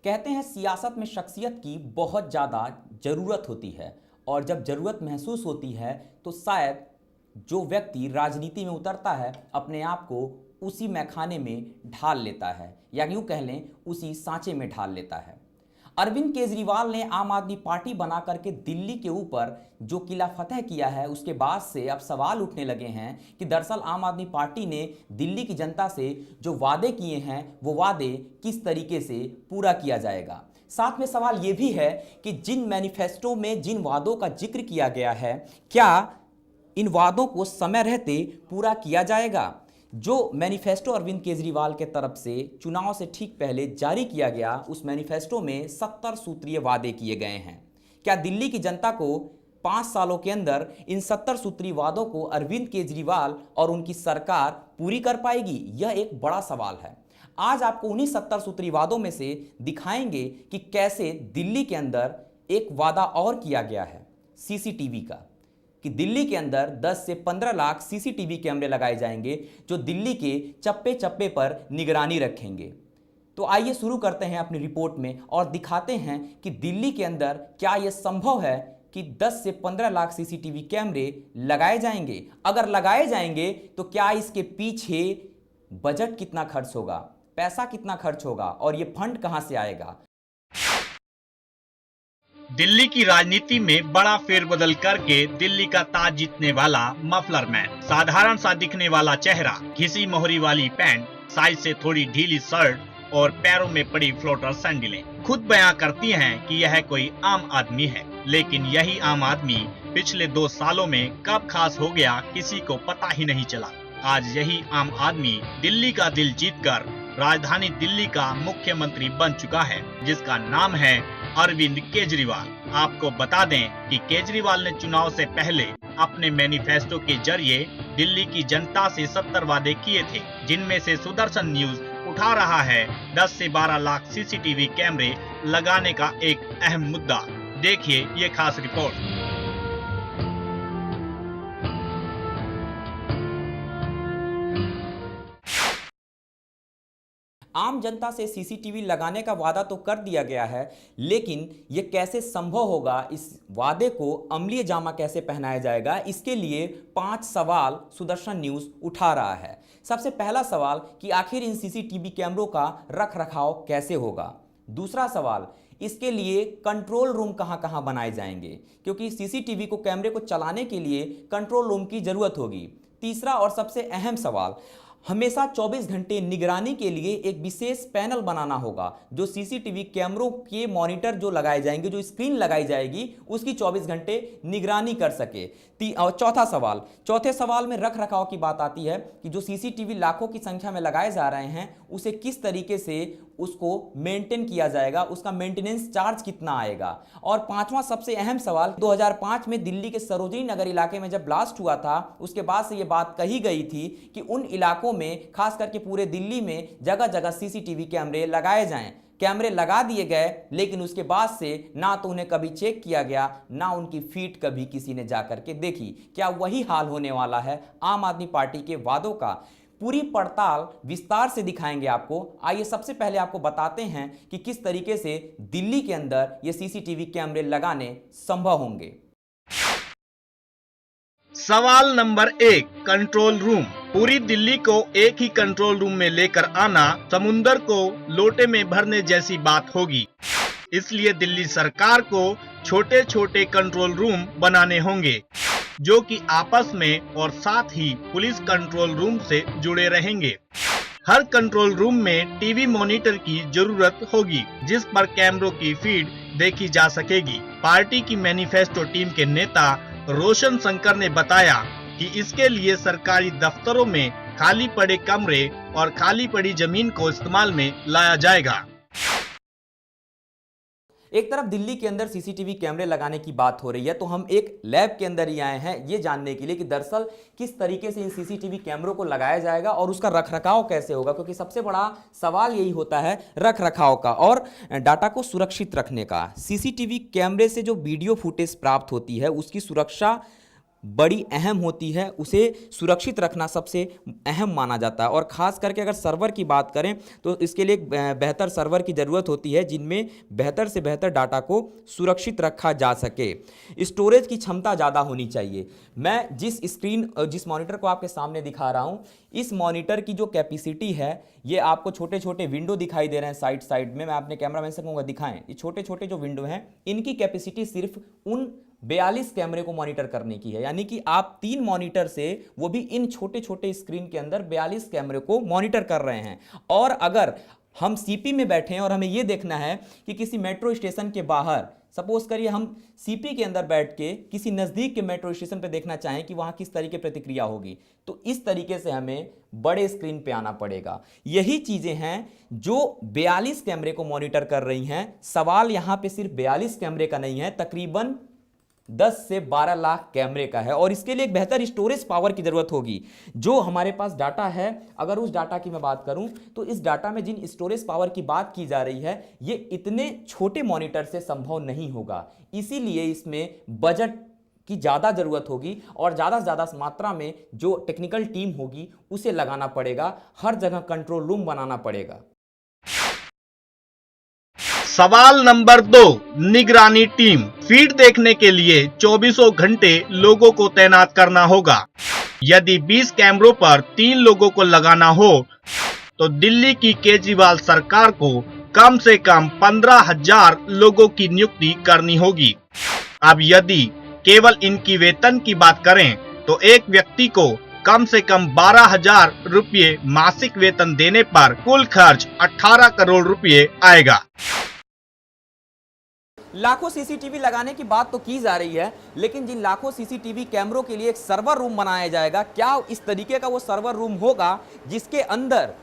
कहते हैं सियासत में शख्सियत की बहुत ज़्यादा ज़रूरत होती है और जब ज़रूरत महसूस होती है तो शायद जो व्यक्ति राजनीति में उतरता है अपने आप को उसी मैखाने में ढाल लेता है या यूँ कह लें उसी सांचे में ढाल लेता है। अरविंद केजरीवाल ने आम आदमी पार्टी बना करके दिल्ली के ऊपर जो किला फतह किया है उसके बाद से अब सवाल उठने लगे हैं कि दरअसल आम आदमी पार्टी ने दिल्ली की जनता से जो वादे किए हैं वो वादे किस तरीके से पूरा किया जाएगा। साथ में सवाल ये भी है कि जिन मैनिफेस्टो में जिन वादों का जिक्र किया गया है क्या इन वादों को समय रहते पूरा किया जाएगा। जो मैनिफेस्टो अरविंद केजरीवाल के तरफ से चुनाव से ठीक पहले जारी किया गया उस मैनिफेस्टो में 70 सूत्रीय वादे किए गए हैं। क्या दिल्ली की जनता को 5 सालों के अंदर इन 70 सूत्रीय वादों को अरविंद केजरीवाल और उनकी सरकार पूरी कर पाएगी? यह एक बड़ा सवाल है। आज आपको उन्हीं 70 सूत्रीय वादों में से दिखाएंगे कि कैसे दिल्ली के अंदर एक वादा और किया गया है सीसीटीवी का, कि दिल्ली के अंदर 10 से 15 लाख सीसीटीवी कैमरे लगाए जाएंगे जो दिल्ली के चप्पे चप्पे पर निगरानी रखेंगे। तो आइए शुरू करते हैं अपनी रिपोर्ट में और दिखाते हैं कि दिल्ली के अंदर क्या यह संभव है कि 10 से 15 लाख सीसीटीवी कैमरे लगाए जाएंगे। अगर लगाए जाएंगे तो क्या इसके पीछे बजट कितना खर्च होगा, पैसा कितना खर्च होगा और ये फंड कहां से आएगा। दिल्ली की राजनीति में बड़ा फेरबदल करके दिल्ली का ताज जीतने वाला मफलर मैन, साधारण सा दिखने वाला चेहरा, घिसी मोहरी वाली पैंट, साइज से थोड़ी ढीली शर्ट और पैरों में पड़ी फ्लोटर सैंडलें खुद बयां करती हैं कि यह कोई आम आदमी है। लेकिन यही आम आदमी पिछले 2 सालों में कब खास हो गया किसी को पता ही नहीं चला। आज यही आम आदमी दिल्ली का दिल जीतकर राजधानी दिल्ली का मुख्यमंत्री बन चुका है, जिसका नाम है अरविंद केजरीवाल। आपको बता दें कि केजरीवाल ने चुनाव से पहले अपने मैनिफेस्टो के जरिए दिल्ली की जनता से 70 वादे किए थे, जिनमें से सुदर्शन न्यूज उठा रहा है 10 से 12 लाख सीसीटीवी कैमरे लगाने का एक अहम मुद्दा। देखिए ये खास रिपोर्ट। आम जनता से सीसीटीवी लगाने का वादा तो कर दिया गया है, लेकिन यह कैसे संभव होगा, इस वादे को अमलीय जामा कैसे पहनाया जाएगा, इसके लिए 5 सवाल सुदर्शन न्यूज उठा रहा है। सबसे पहला सवाल कि आखिर इन सीसीटीवी कैमरों का रख रखाव कैसे होगा। दूसरा सवाल, इसके लिए कंट्रोल रूम कहां कहां बनाए जाएंगे, क्योंकि सीसीटीवी को कैमरे को चलाने के लिए कंट्रोल रूम की जरूरत होगी। तीसरा और सबसे अहम सवाल, हमेशा 24 घंटे निगरानी के लिए एक विशेष पैनल बनाना होगा जो सीसीटीवी कैमरों के मॉनिटर जो लगाए जाएंगे, जो स्क्रीन लगाई जाएगी उसकी 24 घंटे निगरानी कर सके। और चौथे सवाल में रख रखाव की बात आती है कि जो सीसीटीवी लाखों की संख्या में लगाए जा रहे हैं उसे किस तरीके से उसको मेंटेन किया जाएगा, उसका मेंटेनेंस चार्ज कितना आएगा। और पांचवा सबसे अहम सवाल, 2005 में दिल्ली के सरोजनी नगर इलाके में जब ब्लास्ट हुआ था उसके बाद से यह बात कही गई थी कि उन इलाकों में, खास करके पूरे दिल्ली में जगह जगह सीसीटीवी कैमरे लगाए जाएं। कैमरे लगा दिए गए, लेकिन उसके बाद से ना तो उन्हें कभी चेक किया गया, ना उनकी फीट कभी किसी ने जाकर के देखी। क्या वही हाल होने वाला है आम आदमी पार्टी के वादों का? पूरी पड़ताल विस्तार से दिखाएंगे आपको। आइए सबसे पहले आपको बताते हैं कि किस तरीके से दिल्ली के अंदर ये सीसीटीवी कैमरे लगाने संभव होंगे। सवाल नंबर 1, कंट्रोल रूम। पूरी दिल्ली को एक ही कंट्रोल रूम में लेकर आना समुंदर को लोटे में भरने जैसी बात होगी। इसलिए दिल्ली सरकार को छोटे छोटे कंट्रोल रूम बनाने होंगे जो कि आपस में और साथ ही पुलिस कंट्रोल रूम से जुड़े रहेंगे। हर कंट्रोल रूम में टीवी मॉनिटर की जरूरत होगी जिस पर कैमरों की फीड देखी जा सकेगी। पार्टी की मैनिफेस्टो टीम के नेता रोशन शंकर ने बताया कि इसके लिए सरकारी दफ्तरों में खाली पड़े कमरे और खाली पड़ी जमीन को इस्तेमाल में लाया जाएगा। एक तरफ दिल्ली के अंदर सीसीटीवी कैमरे लगाने की बात हो रही है, तो हम एक लैब के अंदर ही आए हैं ये जानने के लिए कि दरअसल किस तरीके से इन सीसीटीवी कैमरों को लगाया जाएगा और उसका रखरखाव कैसे होगा, क्योंकि सबसे बड़ा सवाल यही होता है रखरखाव का और डाटा को सुरक्षित रखने का। सीसीटीवी कैमरे से जो वीडियो फुटेज प्राप्त होती है उसकी सुरक्षा बड़ी अहम होती है, उसे सुरक्षित रखना सबसे अहम माना जाता है। और ख़ास करके अगर सर्वर की बात करें तो इसके लिए एक बेहतर सर्वर की ज़रूरत होती है जिनमें बेहतर से बेहतर डाटा को सुरक्षित रखा जा सके। स्टोरेज की क्षमता ज़्यादा होनी चाहिए। मैं जिस मॉनिटर को आपके सामने दिखा रहा हूँ, इस मॉनिटर की जो कैपेसिटी है, ये आपको छोटे छोटे विंडो दिखाई दे रहे हैं साइड साइड में। मैं अपने कैमरामैन से कहूँगा दिखाएं। ये छोटे छोटे जो विंडो हैं, इनकी कैपेसिटी सिर्फ उन 42 कैमरे को मॉनिटर करने की है। यानी कि आप 3 मॉनिटर से, वो भी इन छोटे छोटे स्क्रीन के अंदर 42 कैमरे को मॉनिटर कर रहे हैं। और अगर हम सीपी में बैठे हैं और हमें यह देखना है कि किसी मेट्रो स्टेशन के बाहर, सपोज करिए हम सीपी के अंदर बैठ के किसी नज़दीक के मेट्रो स्टेशन पे देखना चाहें कि वहाँ किस तरीके प्रतिक्रिया होगी, तो इस तरीके से हमें बड़े स्क्रीन पे आना पड़ेगा। यही चीज़ें हैं जो 42 कैमरे को मॉनिटर कर रही हैं। सवाल यहाँ पे सिर्फ 42 कैमरे का नहीं है, तकरीबन 10 से 12 लाख कैमरे का है। और इसके लिए एक बेहतर स्टोरेज पावर की ज़रूरत होगी। जो हमारे पास डाटा है, अगर उस डाटा की मैं बात करूं तो इस डाटा में जिन स्टोरेज पावर की बात की जा रही है, ये इतने छोटे मॉनिटर से संभव नहीं होगा। इसीलिए इसमें बजट की ज़्यादा ज़रूरत होगी और ज़्यादा से ज़्यादा मात्रा में जो टेक्निकल टीम होगी उसे लगाना पड़ेगा। हर जगह कंट्रोल रूम बनाना पड़ेगा। सवाल नंबर 2, निगरानी टीम। फीड देखने के लिए 24 घंटे लोगों को तैनात करना होगा। यदि 20 कैमरों पर 3 लोगों को लगाना हो तो दिल्ली की केजरीवाल सरकार को कम से कम 15,000 लोगों की नियुक्ति करनी होगी। अब यदि केवल इनकी वेतन की बात करें तो एक व्यक्ति को कम से कम 12,000 रुपये मासिक वेतन देने पर कुल खर्च 18 करोड़ रुपये आएगा। लाखों सीसीटीवी लगाने की बात तो की जा रही है, लेकिन जिन लाखों सीसीटीवी कैमरों के लिए एक सर्वर रूम बनाया जाएगा, क्या इस तरीके का वो सर्वर रूम होगा जिसके अंदर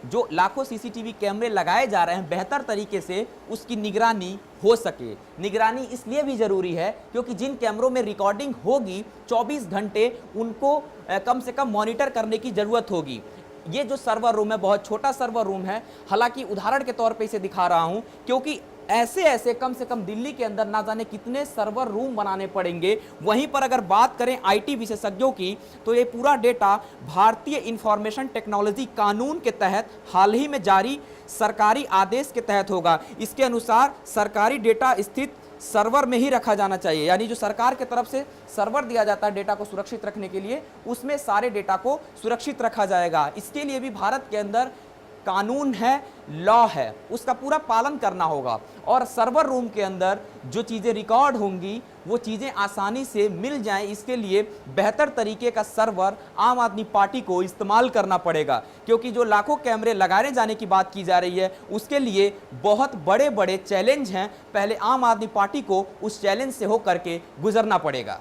जो लाखों सीसीटीवी कैमरे लगाए जा रहे हैं बेहतर तरीके से उसकी निगरानी हो सके। निगरानी इसलिए भी जरूरी है क्योंकि जिन कैमरों में रिकॉर्डिंग होगी 24 घंटे उनको कम से कम मॉनिटर करने की जरूरत होगी। ये जो सर्वर रूम है बहुत छोटा सर्वर रूम है, हालांकि उदाहरण के तौर पे इसे दिखा रहा हूं क्योंकि ऐसे कम से कम दिल्ली के अंदर ना जाने कितने सर्वर रूम बनाने पड़ेंगे। वहीं पर अगर बात करें आईटी विशेषज्ञों की तो ये पूरा डेटा भारतीय इंफॉर्मेशन टेक्नोलॉजी कानून के तहत हाल ही में जारी सरकारी आदेश के तहत होगा। इसके अनुसार सरकारी डेटा स्थित सर्वर में ही रखा जाना चाहिए। यानी जो सरकार की तरफ से सर्वर दिया जाता है डेटा को सुरक्षित रखने के लिए, उसमें सारे डेटा को सुरक्षित रखा जाएगा। इसके लिए भी भारत के अंदर कानून है, लॉ है, उसका पूरा पालन करना होगा। और सर्वर रूम के अंदर जो चीज़ें रिकॉर्ड होंगी वो चीज़ें आसानी से मिल जाएं, इसके लिए बेहतर तरीके का सर्वर आम आदमी पार्टी को इस्तेमाल करना पड़ेगा। क्योंकि जो लाखों कैमरे लगाए जाने की बात की जा रही है उसके लिए बहुत बड़े बड़े चैलेंज हैं। पहले आम आदमी पार्टी को उस चैलेंज से होकर के गुजरना पड़ेगा।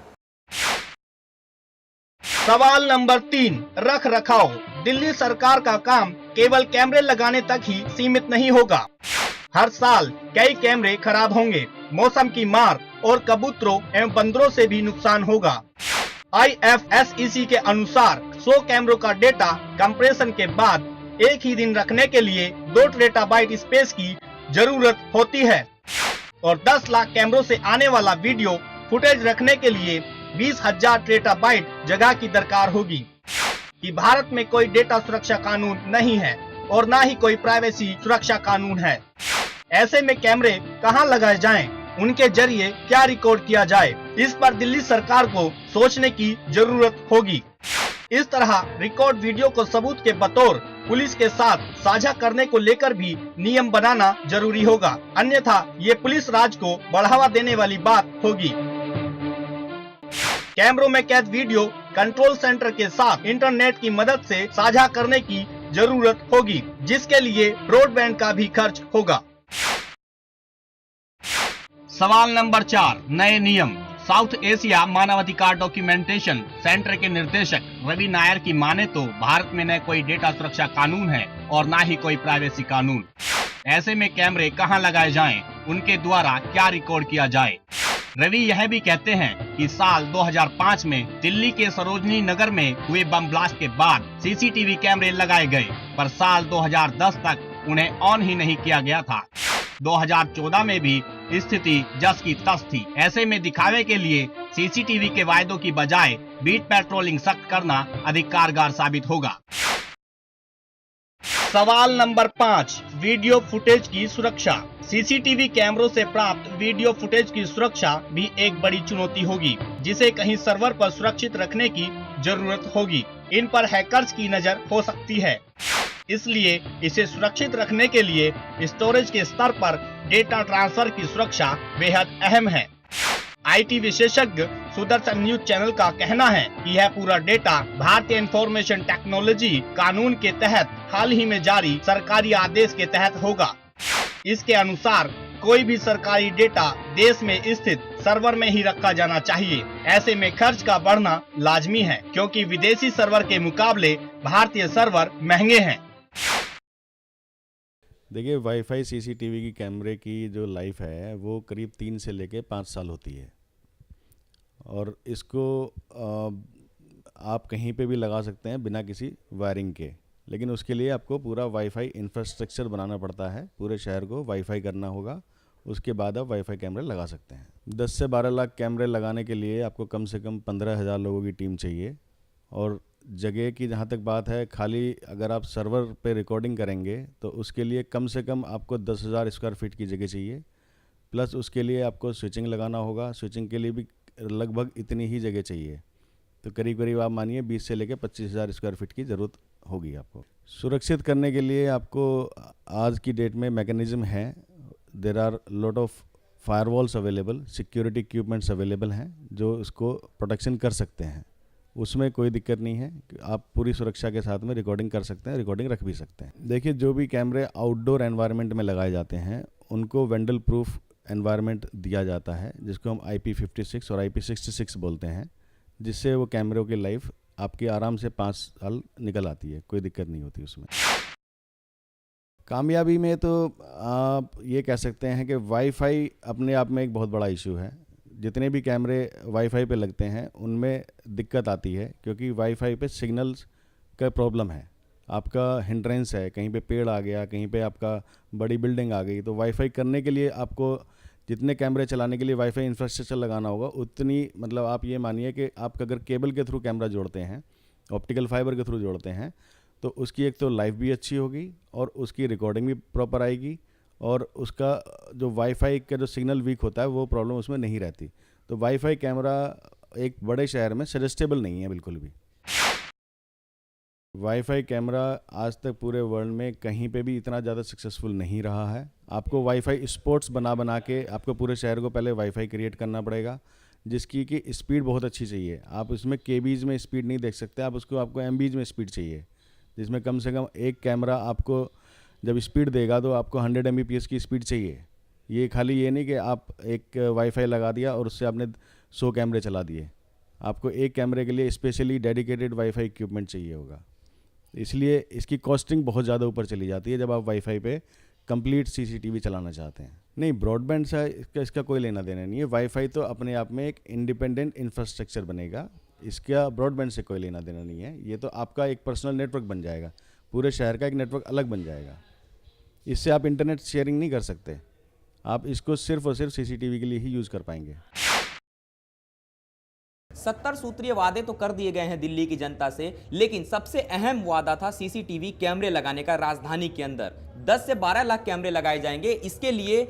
सवाल नंबर 3, रख रखाव। दिल्ली सरकार का काम केवल कैमरे लगाने तक ही सीमित नहीं होगा। हर साल कई कैमरे खराब होंगे। मौसम की मार और कबूतरों एवं बंदरों से भी नुकसान होगा। IFSEC के अनुसार 100 कैमरों का डेटा कंप्रेशन के बाद एक ही दिन रखने के लिए 2 टेराबाइट स्पेस की जरूरत होती है और 10 लाख कैमरों से आने वाला वीडियो फुटेज रखने के लिए 20,000 टेराबाइट जगह की दरकार होगी। कि भारत में कोई डेटा सुरक्षा कानून नहीं है और ना ही कोई प्राइवेसी सुरक्षा कानून है। ऐसे में कैमरे कहां लगाए जाएं? उनके जरिए क्या रिकॉर्ड किया जाए? इस पर दिल्ली सरकार को सोचने की जरूरत होगी। इस तरह रिकॉर्ड वीडियो को सबूत के बतौर पुलिस के साथ साझा करने को लेकर भी नियम बनाना जरूरी होगा, अन्यथा ये पुलिस राज को बढ़ावा देने वाली बात होगी। कैमरों में कैद वीडियो कंट्रोल सेंटर के साथ इंटरनेट की मदद से साझा करने की जरूरत होगी, जिसके लिए ब्रॉडबैंड का भी खर्च होगा। सवाल नंबर 4, नए नियम। साउथ एशिया मानवाधिकार डॉक्यूमेंटेशन सेंटर के निदेशक रवि नायर की माने तो भारत में न कोई डेटा सुरक्षा कानून है और ना ही कोई प्राइवेसी कानून। ऐसे में कैमरे कहां लगाए जाएं? उनके द्वारा क्या रिकॉर्ड किया जाए? रवि यह भी कहते हैं कि साल 2005 में दिल्ली के सरोजनी नगर में हुए बम ब्लास्ट के बाद सीसीटीवी कैमरे लगाए गए, पर साल 2010 तक उन्हें ऑन ही नहीं किया गया था। 2014 में भी स्थिति जस की तस थी। ऐसे में दिखावे के लिए सीसीटीवी के वायदों की बजाय बीट पेट्रोलिंग सख्त करना अधिक कारगर साबित होगा। सवाल नंबर 5, वीडियो फुटेज की सुरक्षा। सीसीटीवी कैमरों से प्राप्त वीडियो फुटेज की सुरक्षा भी एक बड़ी चुनौती होगी, जिसे कहीं सर्वर पर सुरक्षित रखने की जरूरत होगी। इन पर हैकर्स की नजर हो सकती है, इसलिए इसे सुरक्षित रखने के लिए स्टोरेज के स्तर पर डेटा ट्रांसफर की सुरक्षा बेहद अहम है। आईटी विशेषज्ञ सुदर्शन न्यूज चैनल का कहना है कि यह पूरा डेटा भारतीय इंफॉर्मेशन टेक्नोलॉजी कानून के तहत हाल ही में जारी सरकारी आदेश के तहत होगा। इसके अनुसार कोई भी सरकारी डेटा देश में स्थित सर्वर में ही रखा जाना चाहिए। ऐसे में खर्च का बढ़ना लाजमी है, क्योंकि विदेशी सर्वर के मुकाबले भारतीय सर्वर महंगे हैं। देखिए, वाईफाई सीसीटीवी की कैमरे की जो लाइफ है वो करीब 3 से लेके 5 साल होती है, और इसको आप कहीं पे भी लगा सकते हैं बिना किसी वायरिंग के, लेकिन उसके लिए आपको पूरा वाईफाई इंफ्रास्ट्रक्चर बनाना पड़ता है। पूरे शहर को वाईफाई करना होगा, उसके बाद आप वाईफाई कैमरे लगा सकते हैं। 10 से 12 लाख कैमरे लगाने के लिए आपको कम से कम 15,000 लोगों की टीम चाहिए। और जगह की जहाँ तक बात है, खाली अगर आप सर्वर पे रिकॉर्डिंग करेंगे तो उसके लिए कम से कम आपको 10,000 स्क्वायर फीट की जगह चाहिए, प्लस उसके लिए आपको स्विचिंग लगाना होगा। स्विचिंग के लिए भी लगभग इतनी ही जगह चाहिए, तो करीब करीब आप मानिए 20 से लेकर 25,000 स्क्वायर फीट की ज़रूरत होगी आपको। सुरक्षित करने के लिए आपको आज की डेट में मैकेनिज़्म है, there are lot of firewalls available, security equipments available हैं जो उसको प्रोटेक्शन कर सकते हैं। उसमें कोई दिक्कत नहीं है, आप पूरी सुरक्षा के साथ में रिकॉर्डिंग कर सकते हैं, रिकॉर्डिंग रख भी सकते हैं। देखिए, जो भी कैमरे आउटडोर एनवायरनमेंट में लगाए जाते हैं उनको वेंडल प्रूफ एनवायरनमेंट दिया जाता है, जिसको हम IP56 और IP66 बोलते हैं, जिससे वो कैमरों की लाइफ आपकी आराम से 5 साल निकल आती है, कोई दिक्कत नहीं होती उसमें। कामयाबी में तो आप ये कह सकते हैं कि वाईफाई अपने आप में एक बहुत बड़ा इशू है। जितने भी कैमरे वाईफाई पे लगते हैं उनमें दिक्कत आती है, क्योंकि वाईफाई पे सिग्नल्स का प्रॉब्लम है, आपका हिंड्रेंस है, कहीं पे पेड़ आ गया, कहीं पे आपका बड़ी बिल्डिंग आ गई, तो वाईफाई करने के लिए आपको जितने कैमरे चलाने के लिए वाईफाई इंफ्रास्ट्रक्चर लगाना होगा उतनी, मतलब आप ये मानिए कि आप अगर केबल के थ्रू कैमरा जोड़ते हैं, ऑप्टिकल फाइबर के थ्रू जोड़ते हैं, तो उसकी एक तो लाइफ भी अच्छी होगी और उसकी रिकॉर्डिंग भी प्रॉपर आएगी, और उसका जो वाईफाई का जो सिग्नल वीक होता है वो प्रॉब्लम उसमें नहीं रहती। तो वाईफाई कैमरा एक बड़े शहर में सजेस्टेबल नहीं है बिल्कुल भी। वाईफाई कैमरा आज तक पूरे वर्ल्ड में कहीं पे भी इतना ज़्यादा सक्सेसफुल नहीं रहा है। आपको वाईफाई स्पॉट्स बना के आपको पूरे शहर को पहले वाईफाई क्रिएट करना पड़ेगा, जिसकी कि स्पीड बहुत अच्छी चाहिए। आप इसमें केबीज में स्पीड नहीं देख सकते, आपको एमबीज में स्पीड चाहिए, जिसमें कम से कम एक कैमरा आपको जब स्पीड देगा तो आपको 100 Mbps की स्पीड चाहिए। ये खाली ये नहीं कि आप एक वाईफाई लगा दिया और उससे आपने 100 कैमरे चला दिए, आपको एक कैमरे के लिए स्पेशली डेडिकेटेड वाईफाई इक्विपमेंट चाहिए होगा। इसलिए इसकी कॉस्टिंग बहुत ज़्यादा ऊपर चली जाती है जब आप वाईफाई पे कंप्लीट सीसीटीवी चलाना चाहते हैं। नहीं, ब्रॉडबैंड से इसका कोई लेना देना नहीं है। वाईफाई तो अपने आप में एक इंडिपेंडेंट इंफ्रास्ट्रक्चर बनेगा, इसका ब्रॉडबैंड से कोई लेना देना नहीं है। ये तो आपका एक पर्सनल नेटवर्क बन जाएगा, पूरे शहर का एक नेटवर्क अलग बन जाएगा। इससे आप इंटरनेट शेयरिंग नहीं कर सकते, आप इसको सिर्फ और सिर्फ सीसीटीवी के लिए ही यूज़ कर पाएंगे। 70 सूत्रीय वादे तो कर दिए गए हैं दिल्ली की जनता से, लेकिन सबसे अहम वादा था सीसीटीवी कैमरे लगाने का। राजधानी के अंदर 10 से 12 लाख कैमरे लगाए जाएंगे। इसके लिए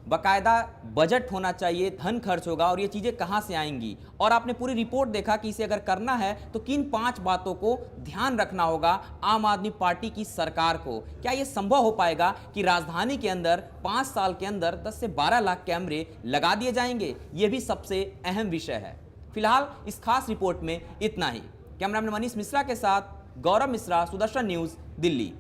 बाकायदा बजट होना चाहिए, धन खर्च होगा, और ये चीज़ें कहाँ से आएंगी। और आपने पूरी रिपोर्ट देखा कि इसे अगर करना है तो किन 5 बातों को ध्यान रखना होगा आम आदमी पार्टी की सरकार को। क्या ये संभव हो पाएगा कि राजधानी के अंदर 5 साल के अंदर 10 से 12 लाख कैमरे लगा दिए जाएंगे? ये भी सबसे अहम विषय है। फिलहाल इस खास रिपोर्ट में इतना ही। कैमरामैन मनीष मिश्रा के साथ गौरव मिश्रा, सुदर्शन न्यूज़, दिल्ली।